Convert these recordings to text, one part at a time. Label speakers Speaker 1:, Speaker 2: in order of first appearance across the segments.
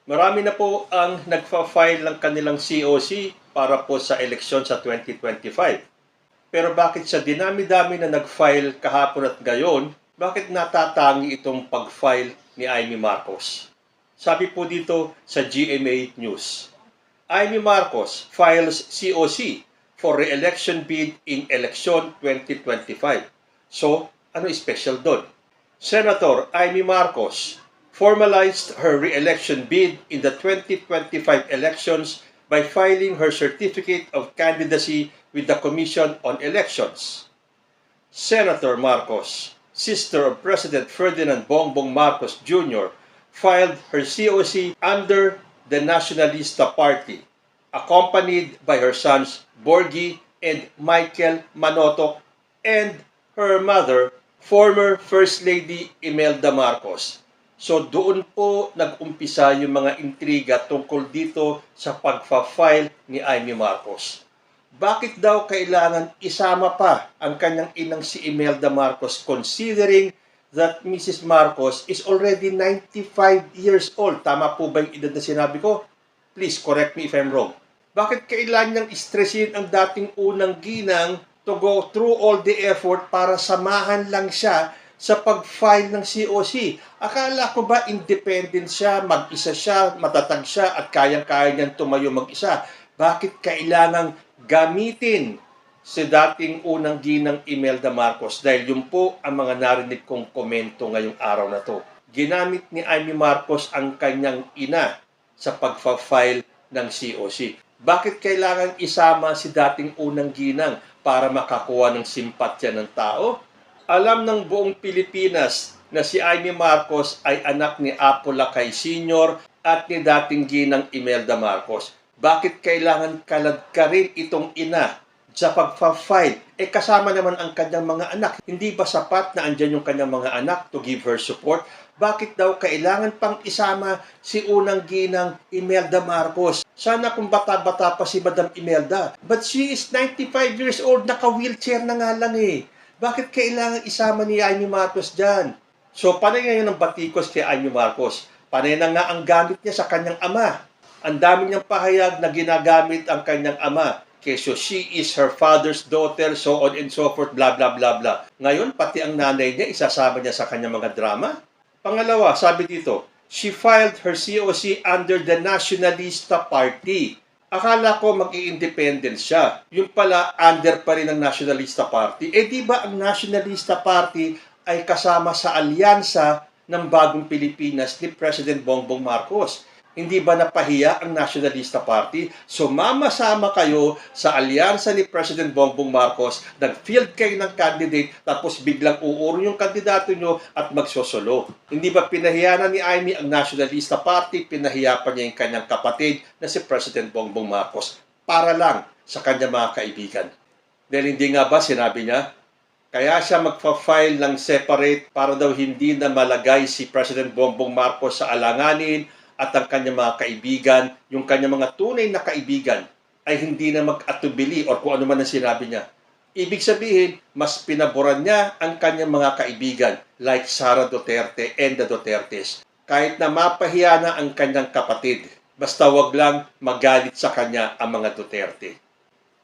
Speaker 1: Marami na po ang nagfa-file ng kanilang COC para po sa eleksyon sa 2025. Pero bakit sa dinami-dami na nag-file kahapon at gayon, bakit natatangi itong pag-file ni Amy Marcos? Sabi po dito sa GMA News, Amy Marcos files COC for re-election bid in election 2025. So, ano special doon? Senator Amy Marcos formalized her re-election bid in the 2025 elections by filing her certificate of candidacy with the Commission on Elections. Senator Marcos, sister of President Ferdinand Bongbong Marcos Jr., filed her COC under the Nacionalista Party, accompanied by her sons Borgie and Michael Manotoc and her mother, former First Lady Imelda Marcos. So doon po nag-umpisa yung mga intriga tungkol dito sa pagfa-file ni Amy Marcos. Bakit daw kailangan isama pa ang kanyang inang si Imelda Marcos considering that Mrs. Marcos is already 95 years old? Tama po ba yung edad na sinabi ko? Please correct me if I'm wrong. Bakit kailangan niyang stressin ang dating unang ginang to go through all the effort para samahan lang siya sa pag-file ng COC? Akala ko ba independent siya, mag-isa siya, matatag siya at kayang-kaya niyang tumayo mag-isa? Bakit kailangang gamitin si dating unang ginang Imelda Marcos? Dahil yun po ang mga narinig kong komento ngayong araw na to. Ginamit ni Amy Marcos ang kanyang ina sa pag-file ng COC. Bakit kailangan isama si dating unang ginang para makakuha ng simpatya ng tao? Alam ng buong Pilipinas na si Amy Marcos ay anak ni Apo Lakay Sr. at ni dating ginang Imelda Marcos. Bakit kailangan kaladkarin itong ina sa pagpa-file? Kasama naman ang kanyang mga anak. Hindi ba sapat na andyan yung kanyang mga anak to give her support? Bakit daw kailangan pang isama si unang ginang Imelda Marcos? Sana kung bata-bata pa si Madam Imelda. But she is 95 years old, naka-wheelchair na nga lang eh. Bakit kailangan isama ni Amy Marcos dyan? So, panay ngayon ang batikos kay Amy Marcos. Panay na nga ang gamit niya sa kanyang ama. Ang dami niyang pahayag na ginagamit ang kanyang ama. So, she is her father's daughter, so on and so forth, blah, blah, blah, blah. Ngayon, pati ang nanay niya, isasama niya sa kanyang mga drama. Pangalawa, sabi dito, she filed her COC under the Nacionalista Party. Akala ko mag-i-independent siya. Yung pala, under pa rin ng Nacionalista Party. Di ba ang Nacionalista Party ay kasama sa alyansa ng Bagong Pilipinas ni President Bongbong Marcos? Hindi ba napahiya ang Nacionalista Party? Sumama-sama kayo sa alyansa ni President Bongbong Marcos, nag-field kayo ng candidate, tapos biglang uurong yung kandidato nyo at magsosolo. Hindi ba pinahiya na ni Amy ang Nacionalista Party? Pinahiya pa niya yung kanyang kapatid na si President Bongbong Marcos para lang sa kanyang mga kaibigan. Dahil hindi nga ba sinabi niya, kaya siya magpa-file ng separate para daw hindi na malagay si President Bongbong Marcos sa alanganin at ang kanyang mga kaibigan, yung kanyang mga tunay na kaibigan, ay hindi na mag-atubili o kung ano man ang sinabi niya. Ibig sabihin, mas pinaboran niya ang kanyang mga kaibigan like Sara Duterte and the Dutertes. Kahit na mapahiya na ang kanyang kapatid, basta wag lang magalit sa kanya ang mga Duterte.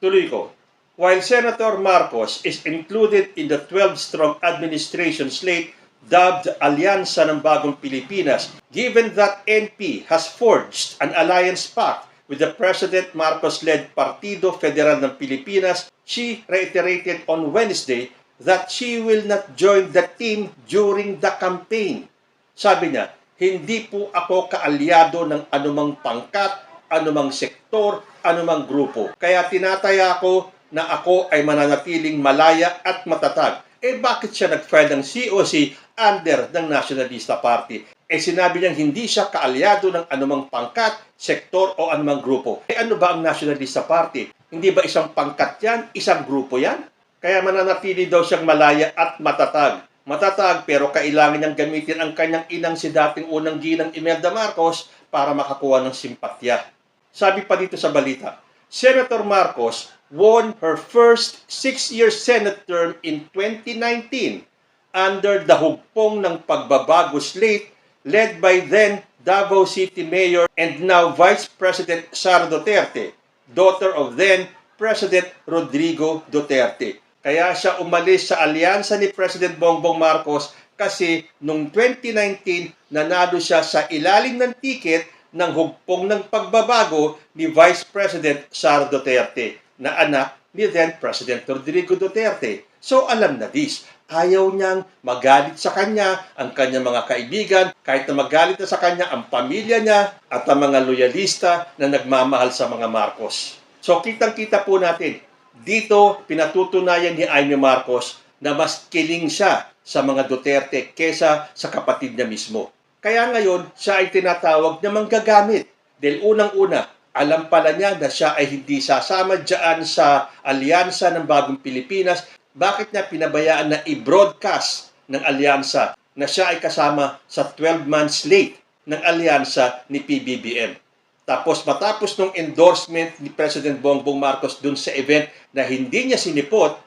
Speaker 1: Tuloy ko. While Senator Marcos is included in the 12-strong administration slate dubbed Alyansa ng Bagong Pilipinas, given that NP has forged an alliance pact with the President Marcos-led Partido Federal ng Pilipinas, she reiterated on Wednesday that she will not join the team during the campaign. Sabi niya, hindi po ako kaalyado ng anumang pangkat, anumang sektor, anumang grupo. Kaya tinataya ko na ako ay mananatiling malaya at matatag. Bakit siya nag-file ng COC under ng Nacionalista Party? Sinabi niyang hindi siya kaalyado ng anumang pangkat, sektor o anumang grupo. Ano ba ang Nacionalista Party? Hindi ba isang pangkat yan? Isang grupo yan? Kaya mananatili daw siyang malaya at matatag. Matatag pero kailangan niyang gamitin ang kanyang inang si dating unang ginang Imelda Marcos para makakuha ng simpatya. Sabi pa dito sa balita, Senator Marcos won her first 6-year Senate term in 2019 under the hugpong ng pagbabago slate led by then Davao City Mayor and now Vice President Sara Duterte, daughter of then President Rodrigo Duterte. Kaya siya umalis sa alyansa ni President Bongbong Marcos kasi noong 2019 nanalo siya sa ilalim ng tiket ng hugpong ng pagbabago ni Vice President Sara Duterte na anak ni then President Rodrigo Duterte. So alam na this. Ayaw niyang magalit sa kanya ang kanyang mga kaibigan, kahit na magalit na sa kanya ang pamilya niya at ang mga loyalista na nagmamahal sa mga Marcos. So kitang-kita po natin, dito pinatutunayan ni Amy Marcos na mas kiling siya sa mga Duterte kesa sa kapatid niya mismo. Kaya ngayon, siya ay tinatawag na manggagamit. Dahil unang-una, alam pala niya na siya ay hindi sasama dyan sa alyansa ng Bagong Pilipinas. Bakit niya pinabayaan na i-broadcast ng alyansa na siya ay kasama sa 12 months late ng alyansa ni PBBM? Tapos matapos ng endorsement ni President Bongbong Marcos dun sa event na hindi niya sinipot,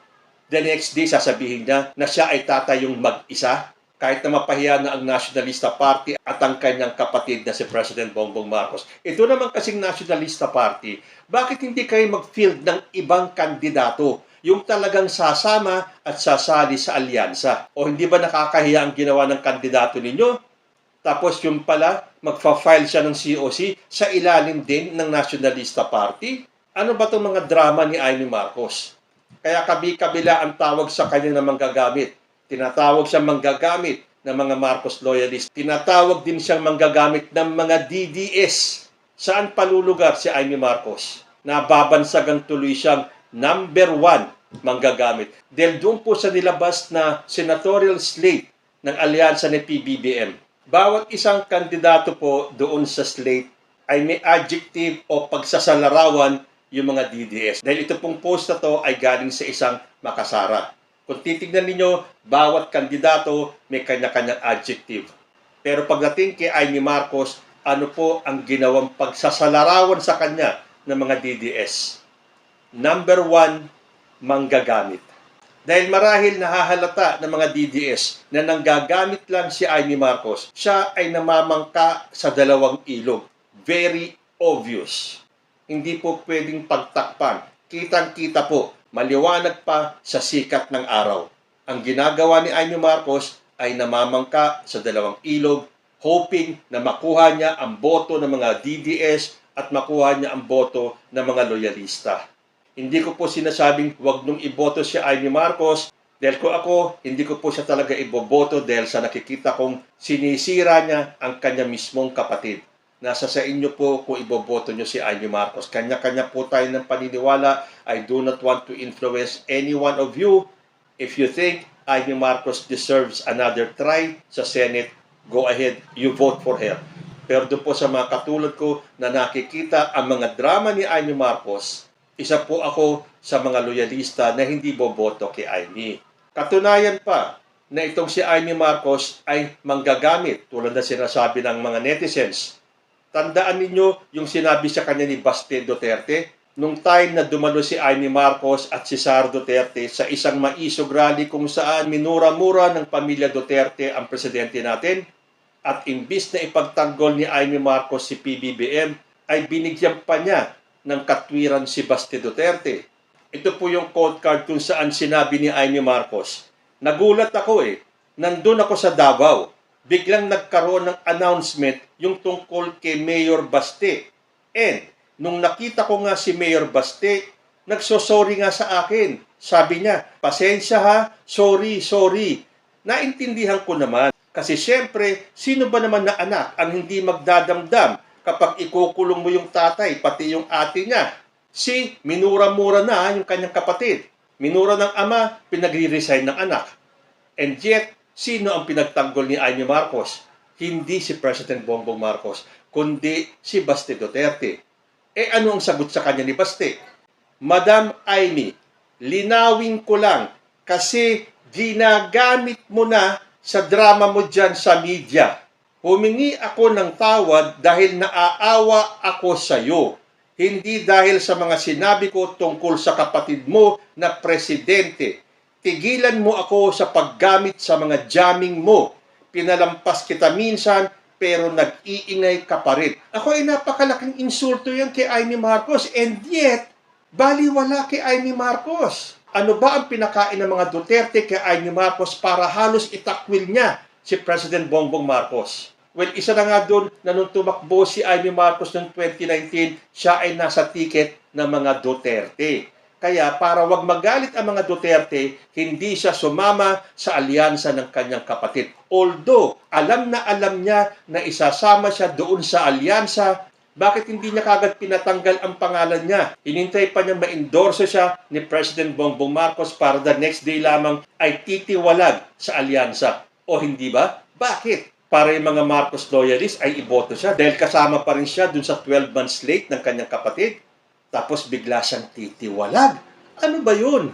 Speaker 1: the next day sasabihin niya na siya ay tatayong mag-isa kahit na mapahiya na ang Nationalista Party at ang kanyang kapatid na si President Bongbong Marcos. Ito naman kasing Nationalista Party, bakit hindi kayo mag-field ng ibang kandidato? Yung talagang sasama at sasali sa alyansa. O hindi ba nakakahiya ang ginawa ng kandidato ninyo? Tapos yung pala, magfa-file siya ng COC sa ilalim din ng Nationalista Party? Ano ba itong mga drama ni Amy Marcos? Kaya kabi-kabila ang tawag sa kanya na manggagamit. Tinatawag siyang manggagamit ng mga Marcos loyalist. Tinatawag din siyang manggagamit ng mga DDS. Saan palulugar si Amy Marcos? Nababansagan tuloy siyang number 1 manggagamit. Dahil doon po sa nilabas na senatorial slate ng alyansa ni PBBM, bawat isang kandidato po doon sa slate ay may adjective o pagsasalarawan yung mga DDS. Dahil ito pong post na to ay galing sa isang makasara. Kung titignan ninyo, bawat kandidato may kanya-kanyang adjective. Pero pagdating kay Amy Marcos, ano po ang ginawang pagsasalarawan sa kanya ng mga DDS? Number 1, manggagamit. Dahil marahil nahahalata ng mga DDS na nanggagamit lang si Amy Marcos, siya ay namamangka sa dalawang ilog. Very obvious. Hindi po pwedeng pagtakpan. Kitang-kita po, maliwanag pa sa sikat ng araw. Ang ginagawa ni Amy Marcos ay namamangka sa dalawang ilog, hoping na makuha niya ang boto ng mga DDS at makuha niya ang boto ng mga loyalista. Hindi ko po sinasabing huwag nung iboto si Amy Marcos dahil ko ako, hindi ko po siya talaga iboboto dahil sa nakikita kong sinisira niya ang kanya mismong kapatid. Nasa sa inyo po kung iboboto niyo si Amy Marcos. Kanya-kanya po tayo ng paniniwala. I do not want to influence any one of you. If you think Amy Marcos deserves another try sa Senate, go ahead, you vote for her. Pero doon po sa mga katulad ko na nakikita ang mga drama ni Amy Marcos, isa po ako sa mga loyalista na hindi boboto kay Amy. Katunayan pa na itong si Amy Marcos ay manggagamit tulad na sinasabi ng mga netizens. Tandaan ninyo yung sinabi sa kanya ni Baste Duterte nung time na dumalo si Amy Marcos at si Sara Duterte sa isang maisog rally kung saan minura-mura ng pamilya Duterte ang presidente natin at imbis na ipagtanggol ni Amy Marcos si PBBM ay binigyan pa niya ng katwiran si Baste Duterte. Ito po yung code card kung saan sinabi ni Amy Marcos. Nagulat ako Nandun ako sa Davao. Biglang nagkaroon ng announcement yung tungkol kay Mayor Baste. And nung nakita ko nga si Mayor Baste, nagsosorry nga sa akin. Sabi niya, pasensya ha, sorry. Naintindihan ko naman. Kasi siyempre, sino ba naman na anak ang hindi magdadamdam kapag ikukulong mo yung tatay, pati yung ate niya? Minura-mura na yung kanyang kapatid. Minura ng ama, pinagre-resign ng anak. And yet, sino ang pinagtanggol ni Amy Marcos? Hindi si President Bongbong Marcos, kundi si Baste Duterte. Ano ang sagot sa kanya ni Baste? Madam Amy, linawin ko lang kasi ginagamit mo na sa drama mo dyan sa media. Humingi ako ng tawad dahil naaawa ako sa iyo. Hindi dahil sa mga sinabi ko tungkol sa kapatid mo na presidente. Tigilan mo ako sa paggamit sa mga jamming mo. Pinalampas kita minsan pero nag-iingay ka pa rin. Ako ay napakalaking insulto yan kay Amy Marcos, and yet, baliwala kay Amy Marcos. Ano ba ang pinakain ng mga Duterte kay Amy Marcos para halos itakwil niya si President Bongbong Marcos? Well, isa na nga doon na nung tumakbo si Amy Marcos noong 2019, siya ay nasa ticket ng mga Duterte. Kaya para wag magalit ang mga Duterte, hindi siya sumama sa alyansa ng kanyang kapatid. Although, alam niya na isasama siya doon sa alyansa, bakit hindi niya kagad pinatanggal ang pangalan niya? Hinintay pa niya ma-endorse siya ni President Bongbong Marcos para the next day lamang ay titiwalag sa alyansa. O hindi ba? Bakit? Para yung mga Marcos loyalists ay iboto siya dahil kasama pa rin siya dun sa 12-month slate ng kanyang kapatid. Tapos bigla siyang titiwalag. Ano ba yun?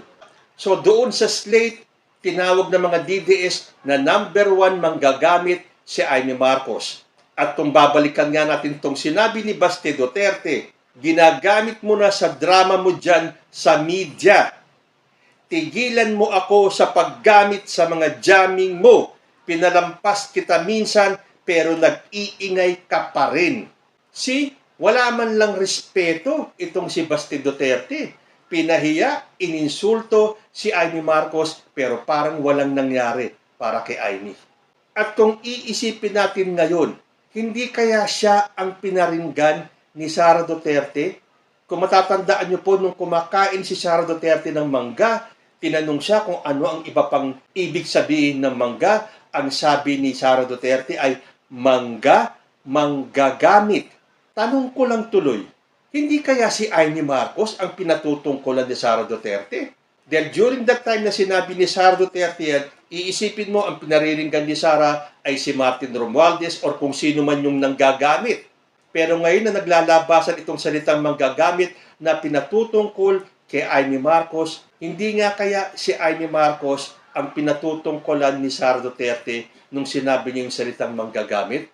Speaker 1: So doon sa slate, tinawag ng mga DDS na number 1 manggagamit si Amy Marcos. At kung babalikan nga natin itong sinabi ni Baste Duterte, ginagamit mo na sa drama mo dyan sa media. Tigilan mo ako sa paggamit sa mga jamming mo. Pinalampas kita minsan pero nag-iingay ka pa rin. See? Wala man lang respeto itong si Baste Duterte. Pinahiya, ininsulto si Amy Marcos pero parang walang nangyari para kay Amy. At kung iisipin natin ngayon, hindi kaya siya ang pinaringgan ni Sara Duterte? Kung matatandaan niyo po nung kumakain si Sara Duterte ng mangga, tinanong siya kung ano ang iba pang ibig sabihin ng mangga. Ang sabi ni Sara Duterte ay mangga, manggagamit. Tanong ko lang tuloy, hindi kaya si Amy Marcos ang pinatutungkulan ni Sara Duterte? Dahil during that time na sinabi ni Sara Duterte yan, iisipin mo ang pinariringgan ni Sara ay si Martin Romualdez or kung sino man yung nanggagamit. Pero ngayon na naglalabasan itong salitang manggagamit na pinatutungkol kay Amy Marcos, hindi nga kaya si Amy Marcos ang pinatutungkulan ni Sara Duterte nung sinabi niya yung salitang manggagamit?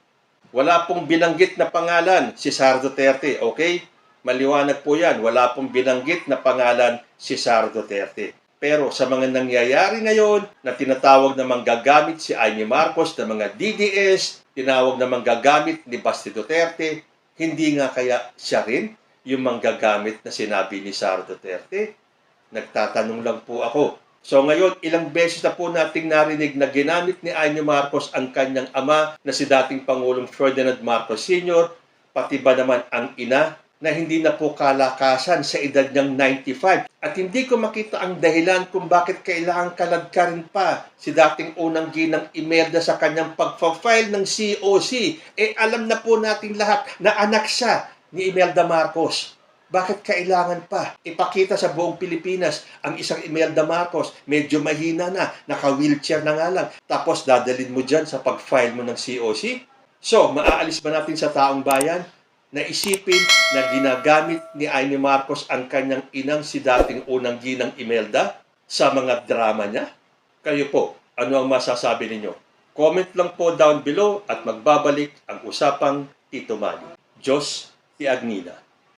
Speaker 1: Wala pong binanggit na pangalan si Sara Duterte, okay? Maliwanag po yan, wala pong binanggit na pangalan si Sara Duterte. Pero sa mga nangyayari ngayon na tinatawag na manggagamit si Amy Marcos na mga DDS, tinawag na manggagamit ni Baste Duterte, hindi nga kaya siya rin yung manggagamit na sinabi ni Sara Duterte? Nagtatanong lang po ako. So ngayon, ilang beses na po nating narinig na ginamit ni Amy Marcos ang kanyang ama na si dating Pangulong Ferdinand Marcos Sr., pati ba naman ang ina na hindi na po kalakasan sa edad niyang 95. At hindi ko makita ang dahilan kung bakit kailangan kaladkarin pa si dating unang ginang Imelda sa kanyang pagpa-file ng COC. Alam na po nating lahat na anak siya ni Imelda Marcos. Bakit kailangan pa ipakita sa buong Pilipinas ang isang Imelda Marcos, medyo mahina na, naka-wheelchair na nga lang, tapos dadalhin mo dyan sa pag-file mo ng COC? So, maaalis ba natin sa taong bayan na isipin na ginagamit ni Amy Marcos ang kanyang inang si dating unang ginang Imelda sa mga drama niya? Kayo po, ano ang masasabi ninyo? Comment lang po down below at magbabalik ang usapang Tito Manny. Diyos ti Agnina.